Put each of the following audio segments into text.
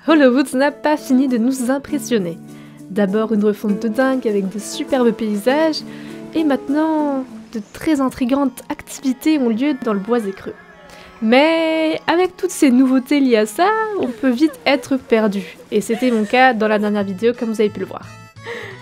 Hollow n'a pas fini de nous impressionner. D'abord une refonte de dingue avec de superbes paysages, et maintenant de très intrigantes activités ont lieu dans le Boisé Creux. Mais avec toutes ces nouveautés liées à ça, on peut vite être perdu. Et c'était mon cas dans la dernière vidéo comme vous avez pu le voir.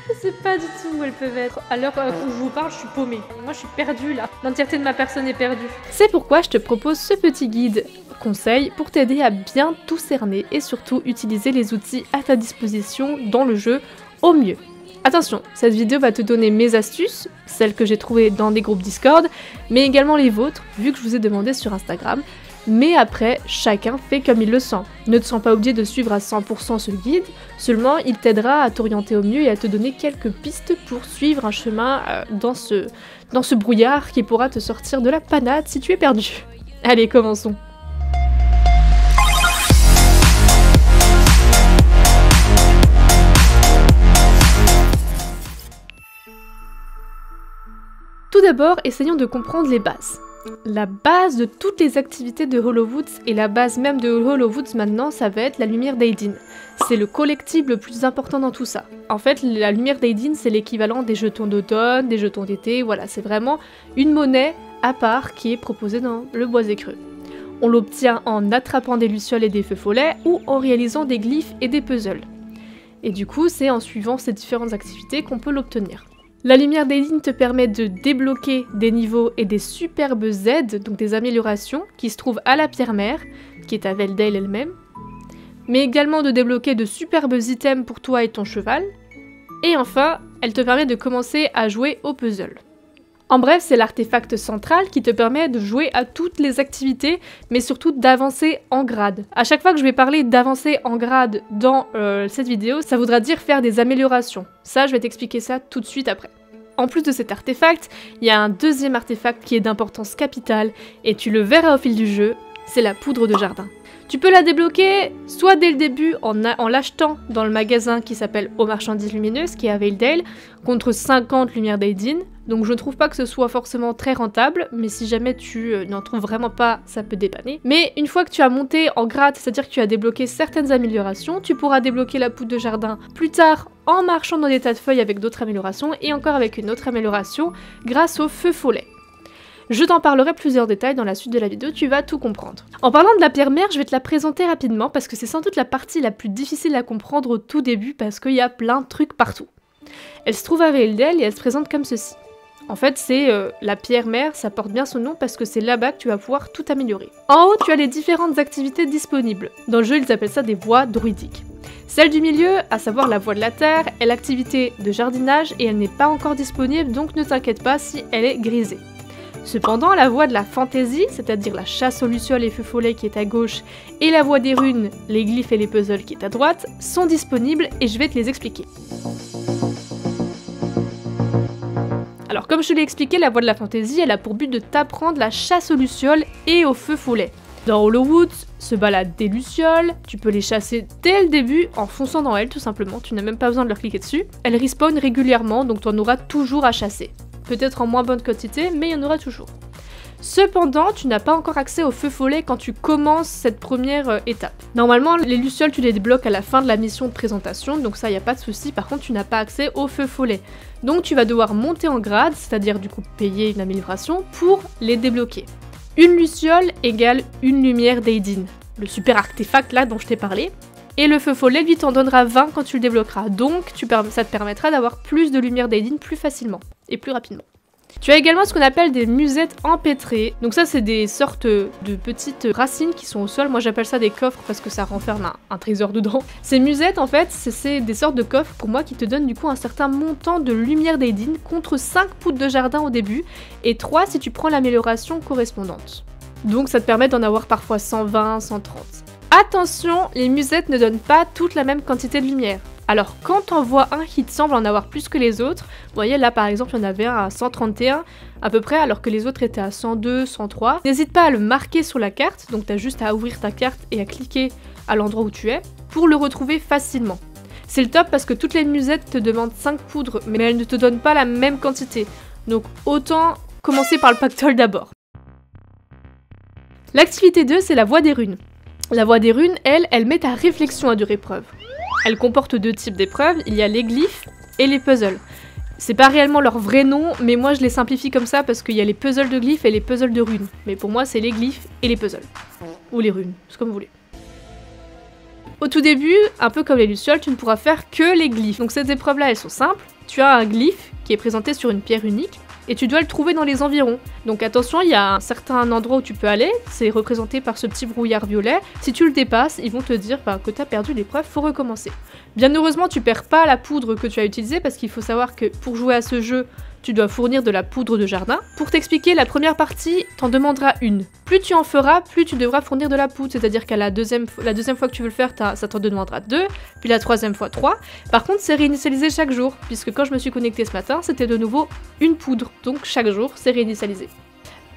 Je sais pas du tout où elles peuvent être. À l'heure où je vous parle, je suis paumée. Moi je suis perdue là. L'entièreté de ma personne est perdue. C'est pourquoi je te propose ce petit guide conseil pour t'aider à bien tout cerner et surtout utiliser les outils à ta disposition dans le jeu au mieux. Attention, cette vidéo va te donner mes astuces, celles que j'ai trouvées dans des groupes Discord, mais également les vôtres, vu que je vous ai demandé sur Instagram. Mais après, chacun fait comme il le sent. Ne te sens pas obligé de suivre à 100% ce guide, seulement il t'aidera à t'orienter au mieux et à te donner quelques pistes pour suivre un chemin dans ce brouillard qui pourra te sortir de la panade si tu es perdu. Allez, commençons. Tout d'abord, essayons de comprendre les bases. La base de toutes les activités de Hollow Woods et la base même de Hollow Woods maintenant, ça va être la lumière d'Aidin. C'est le collectible le plus important dans tout ça. En fait, la lumière d'Aidin, c'est l'équivalent des jetons d'automne, des jetons d'été, voilà, c'est vraiment une monnaie à part qui est proposée dans le Boisé Creux. On l'obtient en attrapant des lucioles et des feux follets ou en réalisant des glyphes et des puzzles. Et du coup, c'est en suivant ces différentes activités qu'on peut l'obtenir. La lumière d'Aidin te permet de débloquer des niveaux et des superbes aides, donc des améliorations, qui se trouvent à la pierre-mère, qui est à Veldale elle-même, mais également de débloquer de superbes items pour toi et ton cheval, et enfin, elle te permet de commencer à jouer au puzzle. En bref, c'est l'artefact central qui te permet de jouer à toutes les activités, mais surtout d'avancer en grade. À chaque fois que je vais parler d'avancer en grade dans cette vidéo, ça voudra dire faire des améliorations. Ça, je vais t'expliquer ça tout de suite après. En plus de cet artefact, il y a un deuxième artefact qui est d'importance capitale, et tu le verras au fil du jeu, c'est la poudre de jardin. Tu peux la débloquer soit dès le début en l'achetant dans le magasin qui s'appelle Aux Marchandises Lumineuses, qui est à Veldale, contre 50 lumières d'Aidin. Donc je ne trouve pas que ce soit forcément très rentable, mais si jamais tu n'en trouves vraiment pas, ça peut dépanner. Mais une fois que tu as monté en grade, c'est-à-dire que tu as débloqué certaines améliorations, tu pourras débloquer la poudre de jardin plus tard en marchant dans des tas de feuilles avec d'autres améliorations, et encore avec une autre amélioration grâce au feu follet. Je t'en parlerai plusieurs détails dans la suite de la vidéo, tu vas tout comprendre. En parlant de la pierre-mère, je vais te la présenter rapidement parce que c'est sans doute la partie la plus difficile à comprendre au tout début parce qu'il y a plein de trucs partout. Elle se trouve à Veldale et elle se présente comme ceci. En fait, c'est la pierre-mère, ça porte bien son nom parce que c'est là-bas que tu vas pouvoir tout améliorer. En haut, tu as les différentes activités disponibles. Dans le jeu, ils appellent ça des voies druidiques. Celle du milieu, à savoir la voie de la terre, est l'activité de jardinage et elle n'est pas encore disponible, donc ne t'inquiète pas si elle est grisée. Cependant, la voie de la fantaisie, c'est-à-dire la chasse aux lucioles et feux follets qui est à gauche, et la voie des runes, les glyphes et les puzzles qui est à droite, sont disponibles et je vais te les expliquer. Alors comme je te l'ai expliqué, la voie de la fantaisie, elle a pour but de t'apprendre la chasse aux lucioles et aux feux follets. Dans Hollow Woods se baladent des lucioles, tu peux les chasser dès le début en fonçant dans elles tout simplement, tu n'as même pas besoin de leur cliquer dessus. Elles respawnent régulièrement, donc tu en auras toujours à chasser. Peut-être en moins bonne quantité, mais il y en aura toujours. Cependant, tu n'as pas encore accès au feu follet quand tu commences cette première étape. Normalement, les lucioles, tu les débloques à la fin de la mission de présentation, donc ça, il n'y a pas de souci. Par contre, tu n'as pas accès au feu follet. Donc tu vas devoir monter en grade, c'est-à-dire du coup payer une amélioration, pour les débloquer. Une luciole égale une lumière d'Aidin, le super artefact là dont je t'ai parlé. Et le feu follet, lui, t'en donnera 20 quand tu le débloqueras. Donc, ça te permettra d'avoir plus de lumière d'Aidin plus facilement et plus rapidement. Tu as également ce qu'on appelle des musettes empêtrées. Donc ça, c'est des sortes de petites racines qui sont au sol. Moi, j'appelle ça des coffres parce que ça renferme un trésor dedans. Ces musettes, en fait, c'est des sortes de coffres pour moi qui te donnent du coup un certain montant de lumière d'Aidin contre 5 poudres de jardin au début et 3 si tu prends l'amélioration correspondante. Donc ça te permet d'en avoir parfois 120, 130. Attention, les musettes ne donnent pas toute la même quantité de lumière. Alors quand t'en vois un qui te semble en avoir plus que les autres, vous voyez là par exemple il y en avait un à 131 à peu près alors que les autres étaient à 102, 103. N'hésite pas à le marquer sur la carte, donc t'as juste à ouvrir ta carte et à cliquer à l'endroit où tu es pour le retrouver facilement. C'est le top parce que toutes les musettes te demandent 5 poudres mais elles ne te donnent pas la même quantité. Donc autant commencer par le pactole d'abord. L'activité 2 c'est la voie des runes. La voie des runes, elle met ta réflexion à dure épreuve. Elle comporte 2 types d'épreuves, il y a les glyphes et les puzzles. C'est pas réellement leur vrai nom, mais moi je les simplifie comme ça parce qu'il y a les puzzles de glyphes et les puzzles de runes. Mais pour moi c'est les glyphes et les puzzles. Ou les runes, c'est comme vous voulez. Au tout début, un peu comme les lucioles, tu ne pourras faire que les glyphes. Donc ces épreuves-là, elles sont simples. Tu as un glyphe qui est présenté sur une pierre unique et tu dois le trouver dans les environs. Donc attention, il y a un certain endroit où tu peux aller, c'est représenté par ce petit brouillard violet. Si tu le dépasses, ils vont te dire que tu as perdu l'épreuve, faut recommencer. Bien heureusement, tu perds pas la poudre que tu as utilisée parce qu'il faut savoir que pour jouer à ce jeu, tu dois fournir de la poudre de jardin. Pour t'expliquer, la première partie t'en demandera une. Plus tu en feras, plus tu devras fournir de la poudre, c'est-à-dire qu'à la deuxième fois que tu veux le faire, ça t'en demandera 2, puis la troisième fois 3. Par contre, c'est réinitialisé chaque jour, puisque quand je me suis connectée ce matin, c'était de nouveau une poudre, donc chaque jour, c'est réinitialisé.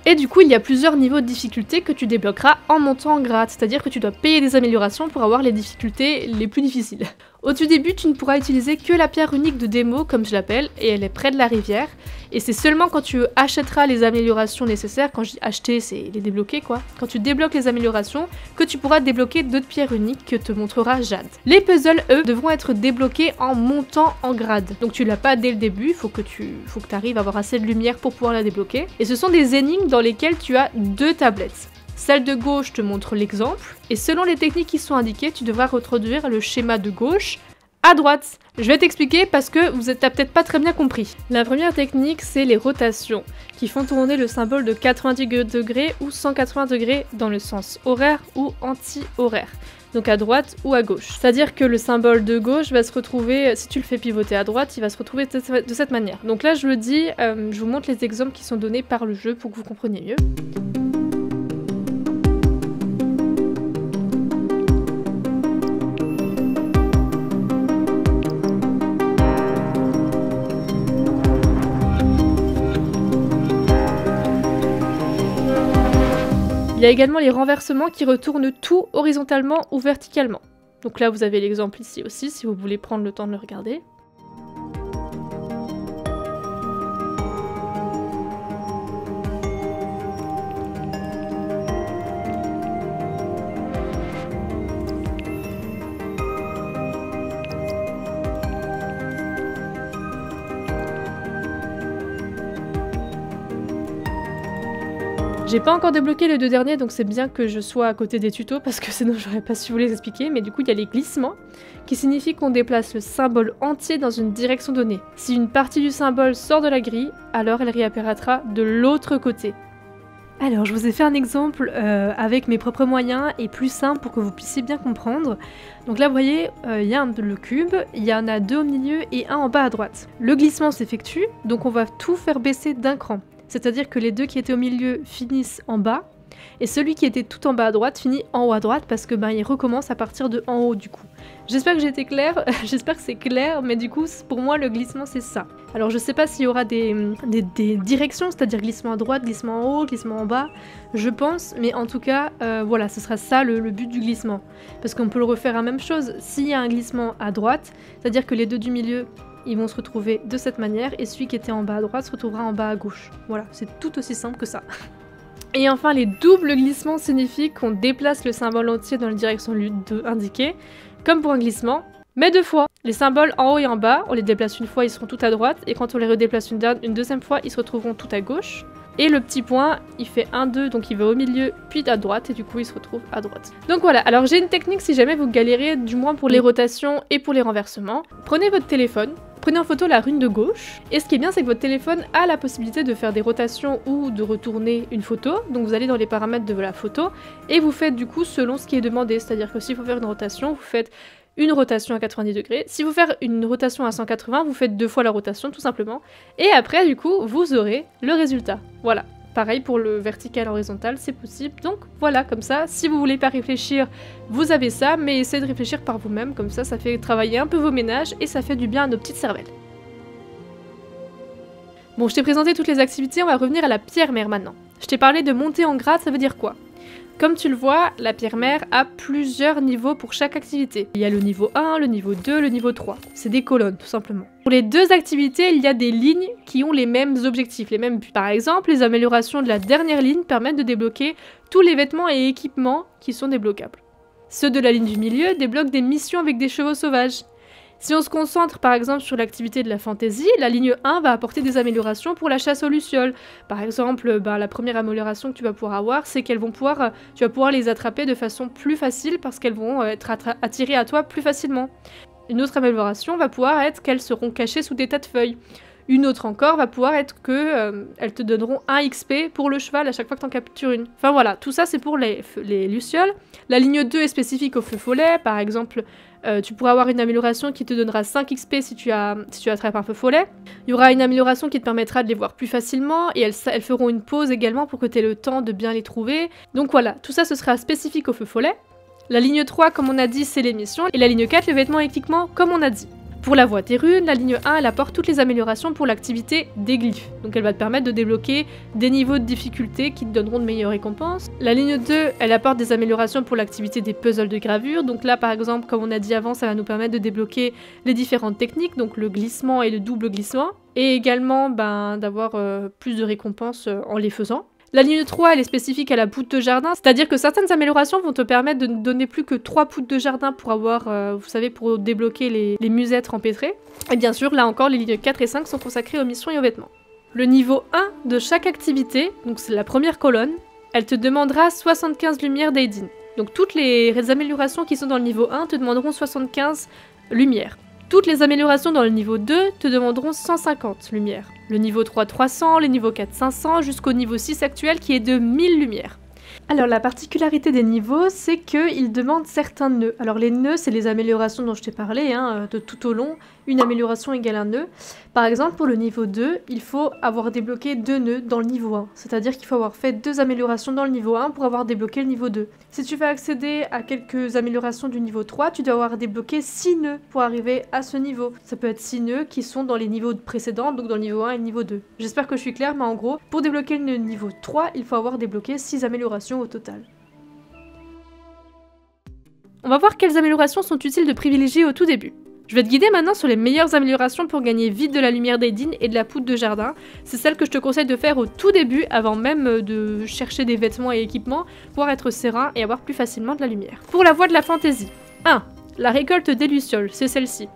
Et du coup, il y a plusieurs niveaux de difficulté que tu débloqueras en montant en grade, c'est-à-dire que tu dois payer des améliorations pour avoir les difficultés les plus difficiles. Au tout début, tu ne pourras utiliser que la pierre unique de démo, comme je l'appelle, et elle est près de la rivière. Et c'est seulement quand tu achèteras les améliorations nécessaires, quand je dis acheter, c'est les débloquer quoi, quand tu débloques les améliorations, que tu pourras débloquer d'autres pierres uniques que te montrera Jade. Les puzzles, eux, devront être débloqués en montant en grade. Donc tu l'as pas dès le début, il faut que tu arrives à avoir assez de lumière pour pouvoir la débloquer. Et ce sont des énigmes dans lesquelles tu as 2 tablettes. Celle de gauche te montre l'exemple, et selon les techniques qui sont indiquées, tu devras reproduire le schéma de gauche à droite. Je vais t'expliquer parce que t'as peut-être pas très bien compris. La première technique, c'est les rotations, qui font tourner le symbole de 90 degrés ou 180 degrés dans le sens horaire ou anti-horaire. Donc à droite ou à gauche. C'est-à-dire que le symbole de gauche va se retrouver, si tu le fais pivoter à droite, il va se retrouver de cette manière. Donc là je le dis, je vous montre les exemples qui sont donnés par le jeu pour que vous compreniez mieux. Il y a également les renversements qui retournent tout horizontalement ou verticalement. Donc là vous avez l'exemple ici aussi si vous voulez prendre le temps de le regarder. J'ai pas encore débloqué les 2 derniers, donc c'est bien que je sois à côté des tutos parce que sinon j'aurais pas su vous les expliquer. Mais du coup, il y a les glissements qui signifient qu'on déplace le symbole entier dans une direction donnée. Si une partie du symbole sort de la grille, alors elle réapparaîtra de l'autre côté. Alors, je vous ai fait un exemple avec mes propres moyens et plus simple pour que vous puissiez bien comprendre. Donc là, vous voyez, il y a le cube, il y en a 2 au milieu et 1 en bas à droite. Le glissement s'effectue, donc on va tout faire baisser d'un cran. C'est-à-dire que les 2 qui étaient au milieu finissent en bas, et celui qui était tout en bas à droite finit en haut à droite parce que il recommence à partir de en haut du coup. J'espère que j'ai été claire, j'espère que c'est clair, mais du coup pour moi le glissement c'est ça. Alors je sais pas s'il y aura des directions, c'est-à-dire glissement à droite, glissement en haut, glissement en bas, je pense, mais en tout cas voilà, ce sera ça le but du glissement. Parce qu'on peut le refaire à la même chose, s'il y a un glissement à droite, c'est-à-dire que les 2 du milieu ils vont se retrouver de cette manière et celui qui était en bas à droite se retrouvera en bas à gauche. Voilà, c'est tout aussi simple que ça. Et enfin, les doubles glissements signifient qu'on déplace le symbole entier dans la direction indiquée, comme pour un glissement, mais 2 fois. Les symboles en haut et en bas, on les déplace une fois, ils seront tout à droite, et quand on les redéplace une deuxième fois, ils se retrouveront tout à gauche. Et le petit point, il fait 1, 2, donc il va au milieu, puis à droite, et du coup il se retrouve à droite. Donc voilà, alors j'ai une technique si jamais vous galérez, du moins pour les rotations et pour les renversements. Prenez votre téléphone, prenez en photo la rune de gauche, et ce qui est bien c'est que votre téléphone a la possibilité de faire des rotations ou de retourner une photo, donc vous allez dans les paramètres de la photo, et vous faites du coup selon ce qui est demandé, c'est-à-dire que s'il faut faire une rotation, vous faites une rotation à 90 degrés. Si vous faites une rotation à 180, vous faites 2 fois la rotation tout simplement. Et après du coup, vous aurez le résultat. Voilà. Pareil pour le vertical horizontal, c'est possible. Donc voilà, comme ça, si vous voulez pas réfléchir, vous avez ça, mais essayez de réfléchir par vous-même, comme ça fait travailler un peu vos ménages et ça fait du bien à nos petites cervelles. Bon, je t'ai présenté toutes les activités, on va revenir à la pierre mère maintenant. Je t'ai parlé de monter en grade, ça veut dire quoi ? Comme tu le vois, la pierre mère a plusieurs niveaux pour chaque activité. Il y a le niveau 1, le niveau 2, le niveau 3. C'est des colonnes, tout simplement. Pour les 2 activités, il y a des lignes qui ont les mêmes objectifs, les mêmes buts. Par exemple, les améliorations de la dernière ligne permettent de débloquer tous les vêtements et équipements qui sont débloquables. Ceux de la ligne du milieu débloquent des missions avec des chevaux sauvages. Si on se concentre par exemple sur l'activité de la fantasy, la ligne 1 va apporter des améliorations pour la chasse aux lucioles. Par exemple, la première amélioration que tu vas pouvoir avoir, c'est tu vas pouvoir les attraper de façon plus facile parce qu'elles vont être attirées à toi plus facilement. Une autre amélioration va pouvoir être qu'elles seront cachées sous des tas de feuilles. Une autre encore va pouvoir être que elles te donneront 1 XP pour le cheval à chaque fois que tu en captures une. Enfin voilà, tout ça c'est pour les lucioles. La ligne 2 est spécifique au feu follet, par exemple, tu pourras avoir une amélioration qui te donnera 5 XP si tu attrapes un feu follet. Il y aura une amélioration qui te permettra de les voir plus facilement, et elles feront une pause également pour que tu aies le temps de bien les trouver. Donc voilà, tout ça ce sera spécifique au feu follet. La ligne 3, comme on a dit, c'est les missions, et la ligne 4, le vêtement et équipement, comme on a dit. Pour la voie des runes, la ligne 1, elle apporte toutes les améliorations pour l'activité des glyphes. Donc elle va te permettre de débloquer des niveaux de difficulté qui te donneront de meilleures récompenses. La ligne 2, elle apporte des améliorations pour l'activité des puzzles de gravure. Donc là, par exemple, comme on a dit avant, ça va nous permettre de débloquer les différentes techniques, donc le glissement et le double glissement. Et également d'avoir plus de récompenses en les faisant. La ligne 3, elle est spécifique à la poudre de jardin, c'est-à-dire que certaines améliorations vont te permettre de ne donner plus que 3 poudres de jardin pour avoir, vous savez, pour débloquer les musettes empêtrées. Et bien sûr, là encore, les lignes 4 et 5 sont consacrées aux missions et aux vêtements. Le niveau 1 de chaque activité, donc c'est la première colonne, elle te demandera 75 lumières d'Aidin. Donc toutes les améliorations qui sont dans le niveau 1 te demanderont 75 lumières. Toutes les améliorations dans le niveau 2 te demanderont 150 lumières. Le niveau 3, 300, le niveau 4, 500, jusqu'au niveau 6 actuel qui est de 1000 lumières. Alors la particularité des niveaux, c'est qu'ils demandent certains nœuds. Alors les nœuds, c'est les améliorations dont je t'ai parlé, de tout au long. Une amélioration égale un nœud. Par exemple, pour le niveau 2, il faut avoir débloqué 2 nœuds dans le niveau 1. C'est-à-dire qu'il faut avoir fait 2 améliorations dans le niveau 1 pour avoir débloqué le niveau 2. Si tu veux accéder à quelques améliorations du niveau 3, tu dois avoir débloqué 6 nœuds pour arriver à ce niveau. Ça peut être 6 nœuds qui sont dans les niveaux précédents, donc dans le niveau 1 et le niveau 2. J'espère que je suis claire, mais en gros, pour débloquer le niveau 3, il faut avoir débloqué 6 améliorations au total. On va voir quelles améliorations sont utiles de privilégier au tout début. Je vais te guider maintenant sur les meilleures améliorations pour gagner vite de la lumière d'Aidin et de la poudre de jardin. C'est celle que je te conseille de faire au tout début, avant même de chercher des vêtements et équipements, pour être serein et avoir plus facilement de la lumière. Pour la voie de la fantaisie. 1. La récolte des lucioles, c'est celle-ci.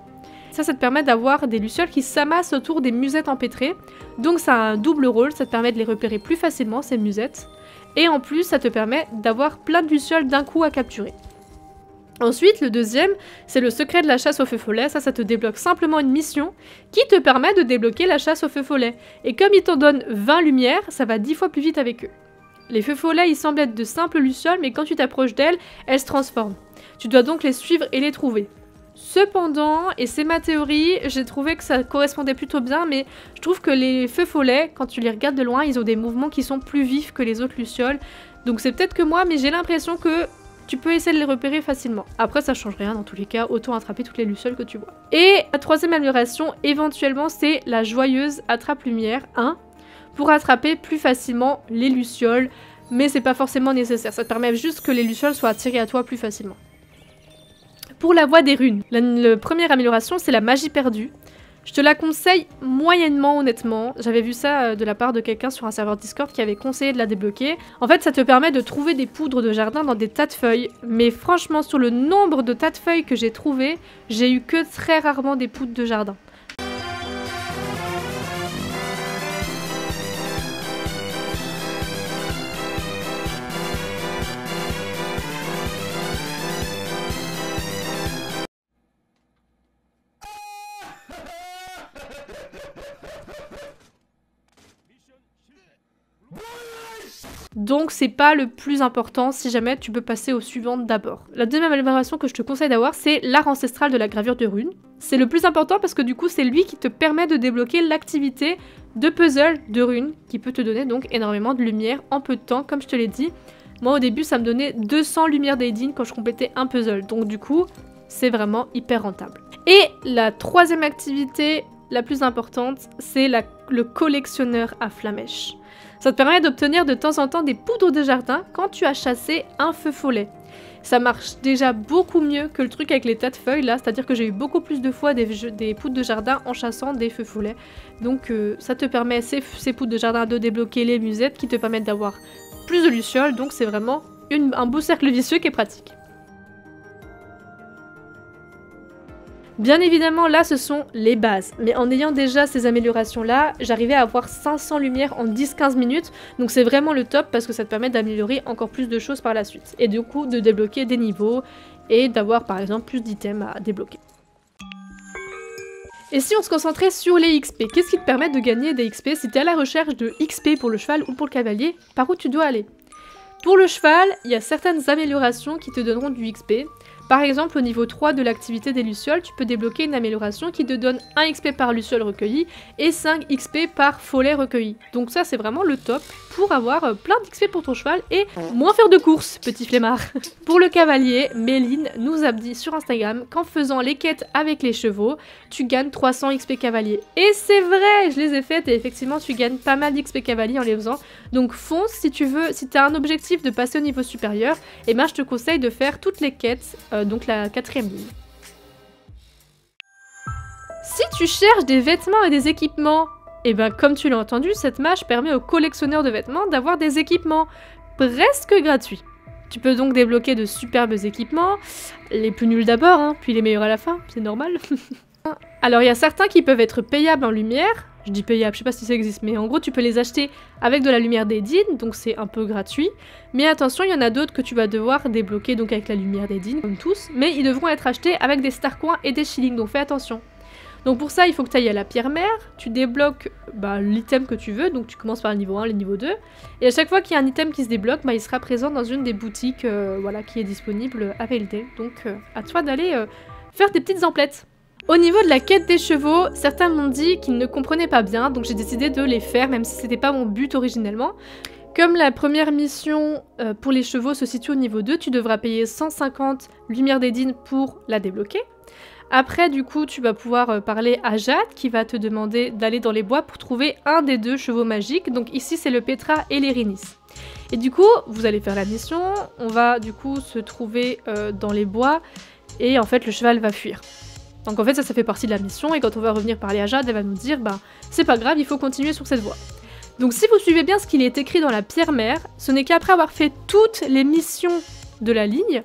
Ça te permet d'avoir des lucioles qui s'amassent autour des musettes empêtrées. Donc ça a un double rôle, ça te permet de les repérer plus facilement, ces musettes. Et en plus, ça te permet d'avoir plein de lucioles d'un coup à capturer. Ensuite, le deuxième, c'est le secret de la chasse au feu follet. Ça te débloque simplement une mission qui te permet de débloquer la chasse au feu follet. Et comme il t'en donne 20 lumières, ça va 10 fois plus vite avec eux. Les feux follets, ils semblent être de simples lucioles, mais quand tu t'approches d'elles, elles se transforment. Tu dois donc les suivre et les trouver. Cependant, et c'est ma théorie, j'ai trouvé que ça correspondait plutôt bien, mais je trouve que les feux follets, quand tu les regardes de loin, ils ont des mouvements qui sont plus vifs que les autres lucioles. Donc c'est peut-être que moi, mais j'ai l'impression que tu peux essayer de les repérer facilement. Après, ça change rien dans tous les cas, autant attraper toutes les lucioles que tu vois. Et la troisième amélioration, éventuellement, c'est la joyeuse attrape-lumière 1, pour attraper plus facilement les lucioles, mais c'est pas forcément nécessaire. Ça te permet juste que les lucioles soient attirées à toi plus facilement. Pour la voie des runes, la première amélioration, c'est la magie perdue. Je te la conseille moyennement, honnêtement. J'avais vu ça de la part de quelqu'un sur un serveur Discord qui avait conseillé de la débloquer. En fait, ça te permet de trouver des poudres de jardin dans des tas de feuilles. Mais franchement, sur le nombre de tas de feuilles que j'ai trouvé, j'ai eu que très rarement des poudres de jardin. Donc c'est pas le plus important, si jamais tu peux passer aux suivantes d'abord. La deuxième amélioration que je te conseille d'avoir, c'est l'art ancestral de la gravure de runes. C'est le plus important parce que du coup c'est lui qui te permet de débloquer l'activité de puzzle de runes, qui peut te donner donc énormément de lumière en peu de temps, comme je te l'ai dit. Moi au début ça me donnait 200 lumières d'Aidin quand je complétais un puzzle, donc du coup c'est vraiment hyper rentable. Et la troisième activité la plus importante, c'est le collectionneur à flamèche. Ça te permet d'obtenir de temps en temps des poudres de jardin quand tu as chassé un feu follet. Ça marche déjà beaucoup mieux que le truc avec les tas de feuilles là, c'est-à-dire que j'ai eu beaucoup plus de fois des poudres de jardin en chassant des feux follets. Donc ça te permet, ces poudres de jardin, de débloquer les musettes qui te permettent d'avoir plus de lucioles, donc c'est vraiment un beau cercle vicieux qui est pratique. Bien évidemment, là, ce sont les bases. Mais en ayant déjà ces améliorations-là, j'arrivais à avoir 500 lumières en 10-15 minutes. Donc c'est vraiment le top parce que ça te permet d'améliorer encore plus de choses par la suite. Et du coup, de débloquer des niveaux et d'avoir par exemple plus d'items à débloquer. Et si on se concentrait sur les XP, qu'est-ce qui te permet de gagner des XP? Si tu es à la recherche de XP pour le cheval ou pour le cavalier, par où tu dois aller? Pour le cheval, il y a certaines améliorations qui te donneront du XP. Par exemple, au niveau 3 de l'activité des lucioles, tu peux débloquer une amélioration qui te donne 1 XP par luciole recueilli et 5 XP par follet recueilli. Donc ça, c'est vraiment le top pour avoir plein d'XP pour ton cheval et moins faire de courses, petit flemmard. Pour le cavalier, Méline nous a dit sur Instagram qu'en faisant les quêtes avec les chevaux, tu gagnes 300 XP cavalier. Et c'est vrai, je les ai faites et effectivement, tu gagnes pas mal d'XP cavalier en les faisant. Donc fonce si tu veux, si tu as un objectif de passer au niveau supérieur, et ben je te conseille de faire toutes les quêtes, donc la 4e ligne. Si tu cherches des vêtements et des équipements, et ben comme tu l'as entendu, cette mage permet aux collectionneurs de vêtements d'avoir des équipements presque gratuits. Tu peux donc débloquer de superbes équipements, les plus nuls d'abord, hein, puis les meilleurs à la fin, c'est normal. Alors il y a certains qui peuvent être payables en lumière. Je dis payable, je sais pas si ça existe, mais en gros tu peux les acheter avec de la lumière d'Edine, donc c'est un peu gratuit. Mais attention, il y en a d'autres que tu vas devoir débloquer donc avec la lumière d'Edine, comme tous, mais ils devront être achetés avec des star-coins et des shillings, donc fais attention. Donc pour ça, il faut que tu ailles à la pierre mère, tu débloques l'item que tu veux, donc tu commences par le niveau 1, le niveau 2, et à chaque fois qu'il y a un item qui se débloque, il sera présent dans une des boutiques voilà, qui est disponible à VLD. Donc à toi d'aller faire des petites emplettes. Au niveau de la quête des chevaux, certains m'ont dit qu'ils ne comprenaient pas bien, donc j'ai décidé de les faire, même si c'était pas mon but originellement. Comme la première mission pour les chevaux se situe au niveau 2, tu devras payer 150 lumières d'Edine pour la débloquer. Après, du coup, tu vas pouvoir parler à Jade, qui va te demander d'aller dans les bois pour trouver un des 2 chevaux magiques. Donc ici, c'est le Petra et l'Érinis. Et du coup, vous allez faire la mission, on va du coup se trouver dans les bois, et en fait, le cheval va fuir. Donc en fait ça fait partie de la mission et quand on va revenir parler à Jade, elle va nous dire c'est pas grave, il faut continuer sur cette voie. Donc si vous suivez bien ce qu'il est écrit dans la pierre mère, ce n'est qu'après avoir fait toutes les missions de la ligne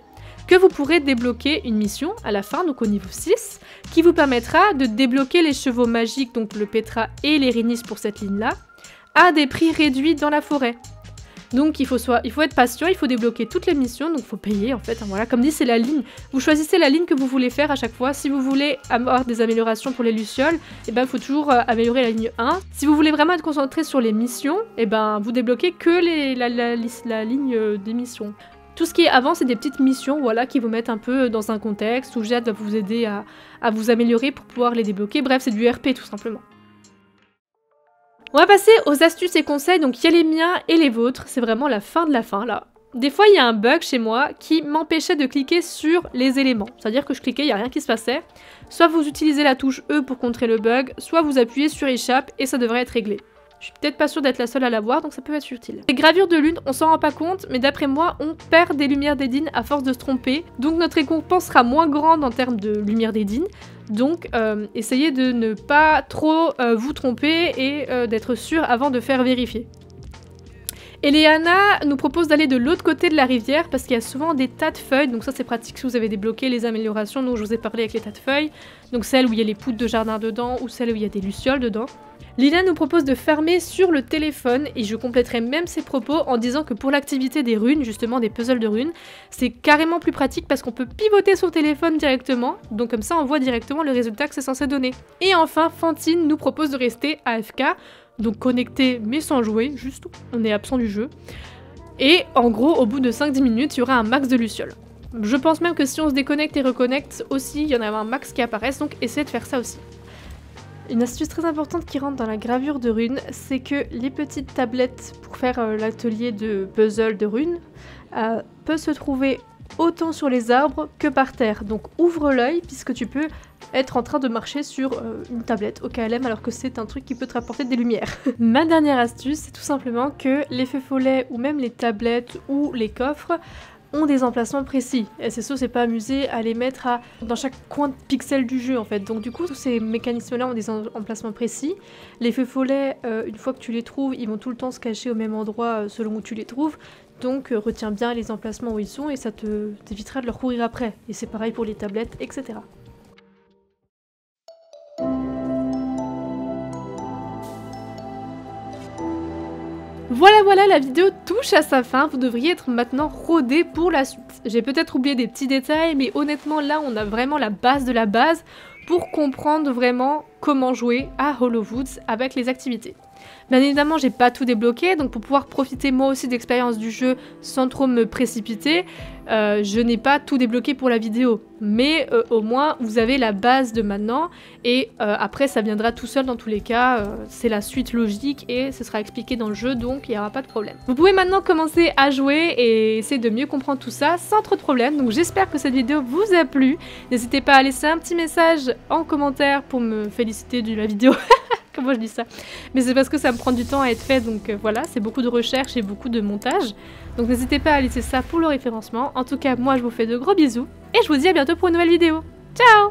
que vous pourrez débloquer une mission à la fin, donc au niveau 6, qui vous permettra de débloquer les chevaux magiques, donc le Petra et l'Érinis pour cette ligne-là, à des prix réduits dans la forêt. Donc il faut être patient, il faut débloquer toutes les missions, donc il faut payer en fait. Voilà, comme dit, c'est la ligne. Vous choisissez la ligne que vous voulez faire à chaque fois. Si vous voulez avoir des améliorations pour les lucioles, il faut toujours améliorer la ligne 1. Si vous voulez vraiment être concentré sur les missions, vous débloquez que la ligne des missions. Tout ce qui est avant, c'est des petites missions voilà, qui vous mettent un peu dans un contexte où Jade va vous aider à vous améliorer pour pouvoir les débloquer. Bref, c'est du RP tout simplement. On va passer aux astuces et conseils, donc il y a les miens et les vôtres, c'est vraiment la fin de la fin là. Des fois il y a un bug chez moi qui m'empêchait de cliquer sur les éléments, c'est-à-dire que je cliquais, il n'y a rien qui se passait. Soit vous utilisez la touche E pour contrer le bug, soit vous appuyez sur échappe et ça devrait être réglé. Je suis peut-être pas sûre d'être la seule à l'avoir, donc ça peut être utile. Les gravures de lune, on s'en rend pas compte, mais d'après moi, on perd des lumières d'Edine à force de se tromper, donc notre récompense sera moins grande en termes de lumière d'Edine. Donc essayez de ne pas trop vous tromper et d'être sûr avant de faire vérifier. Eleana nous propose d'aller de l'autre côté de la rivière parce qu'il y a souvent des tas de feuilles, donc ça c'est pratique si vous avez débloqué les améliorations dont je vous ai parlé avec les tas de feuilles, donc celle où il y a les poudres de jardin dedans ou celle où il y a des lucioles dedans. Lina nous propose de farmer sur le téléphone et je compléterai même ses propos en disant que pour l'activité des runes, justement des puzzles de runes, c'est carrément plus pratique parce qu'on peut pivoter sur le téléphone directement, donc comme ça on voit directement le résultat que c'est censé donner. Et enfin, Fantine nous propose de rester AFK, donc connecté mais sans jouer, juste on est absent du jeu. Et en gros, au bout de 5-10 minutes, il y aura un max de lucioles. Je pense même que si on se déconnecte et reconnecte aussi, il y en a un max qui apparaisse, donc essayez de faire ça aussi. Une astuce très importante qui rentre dans la gravure de runes, c'est que les petites tablettes pour faire l'atelier de puzzle de runes peuvent se trouver autant sur les arbres que par terre. Donc ouvre l'œil puisque tu peux être en train de marcher sur une tablette au KLM alors que c'est un truc qui peut te rapporter des lumières. Ma dernière astuce, c'est tout simplement que les feux follets ou même les tablettes ou les coffres ont des emplacements précis. SSO s'est pas amusé à les mettre dans chaque coin de pixel du jeu en fait. Donc du coup tous ces mécanismes-là ont des emplacements précis. Les feux follets, une fois que tu les trouves, ils vont tout le temps se cacher au même endroit selon où tu les trouves. Donc retiens bien les emplacements où ils sont et ça t'évitera de leur courir après. Et c'est pareil pour les tablettes, etc. Voilà, la vidéo touche à sa fin, vous devriez être maintenant rodé pour la suite. J'ai peut-être oublié des petits détails, mais honnêtement là on a vraiment la base de la base pour comprendre vraiment comment jouer à Hollow Woods avec les activités. Bien évidemment, j'ai pas tout débloqué, donc pour pouvoir profiter moi aussi d'expérience du jeu sans trop me précipiter, je n'ai pas tout débloqué pour la vidéo. Mais au moins, vous avez la base de maintenant, et après ça viendra tout seul dans tous les cas, c'est la suite logique et ce sera expliqué dans le jeu, donc il n'y aura pas de problème. Vous pouvez maintenant commencer à jouer et essayer de mieux comprendre tout ça sans trop de problème, donc j'espère que cette vidéo vous a plu. N'hésitez pas à laisser un petit message en commentaire pour me féliciter de la vidéo. Comment je dis ça? Mais c'est parce que ça me prend du temps à être fait, donc voilà, c'est beaucoup de recherche et beaucoup de montage. Donc n'hésitez pas à laisser ça pour le référencement. En tout cas, moi je vous fais de gros bisous et je vous dis à bientôt pour une nouvelle vidéo. Ciao!